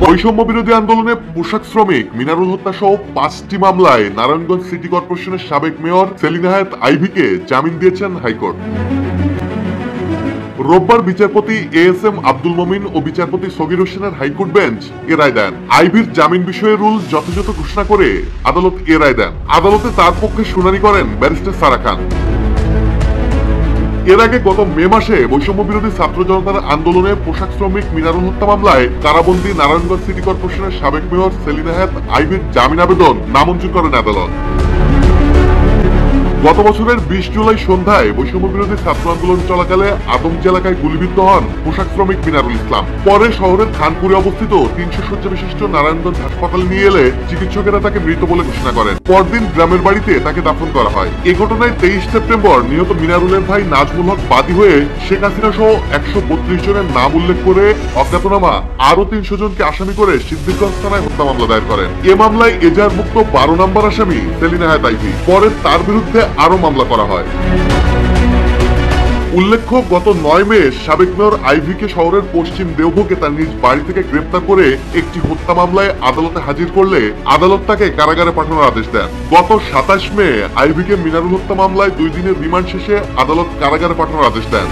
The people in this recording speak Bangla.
বৈষম্য বিরোধী আন্দোলনে পোশাক শ্রমিক মিনারুল হত্যা সহ 5টি মামলায় নারায়ণগঞ্জ সিটি কর্পোরেশনের সাবেক মেয়র সেলিনা হায়াৎ আইভীকে জামিন দিয়েছেন হাইকোর্ট। রোববার বিচারপতি এএসএম আব্দুল মমিন ও বিচারপতি সগীর হোসেনের হাইকোর্ট বেঞ্চ এ রায় দেন। আইভীর জামিন বিষয়ে রুল যথাযথ ঘোষণা করে আদালত এ রায় দেন। আদালতে তার পক্ষে শুনানি করেন ব্যারিস্টার সারা খান। এর আগে গত মে মাসে বৈষম্য বিরোধী ছাত্র জনতার আন্দোলনে পোশাক শ্রমিক মিনারুল হত্যা মামলায় কারাবন্দী নারায়ণগঞ্জ সিটি কর্পোরেশনের সাবেক মেয়র সেলিনা হায়াৎ আইভীর জামিন আবেদন নামঞ্জুর করেন আদালত। গত বছরের 20 জুলাই সন্ধ্যায় বৈষম্য বিরোধী ছাত্র আন্দোলন চলাকালে আদমজি এলাকায় গুলিবিদ্ধ হন পোশাক শ্রমিক মিনারুল ইসলাম। পরে শহরের খানপুরে অবস্থিত 300 শয্যা বিশিষ্ট নারায়ণগঞ্জ হাসপাতালে নিয়ে এলে চিকিৎসকেরা তাকে মৃত বলে ঘোষণা করেন। পরদিন গ্রামের বাড়িতে তাকে দাফন করা হয়। এই ঘটনায় 23 সেপ্টেম্বর নিহত মিনারুলের ভাই নাজমুল হক বাদী হয়ে শেখ হাসিনা সহ 132 জনের নাম উল্লেখ করে অজ্ঞাতনামা আরো 300 জনকে আসামি করে সিদ্দিকগঞ্জ থানায় হত্যা মামলা দায়ের করেন। এ মামলায় এজাহার মুক্ত 12 নম্বর আসামি সেলিনা হায়াৎ আইভী। পরে তার বিরুদ্ধে আরো মামলা করা হয়। উল্লেখ্য, গত 9 মে সাবেক মেয়র আইভীকে শহরের পশ্চিম দেওভোগে তার নিজ বাড়ি থেকে গ্রেপ্তার করে একটি হত্যা মামলায় আদালতে হাজির করলে আদালত তাকে কারাগারে পাঠানোর আদেশ দেন। গত 27 মে আইভীকে মিনারুল হত্যা মামলায় 2 দিনের রিমান্ড শেষে আদালত কারাগারে পাঠানোর আদেশ দেন।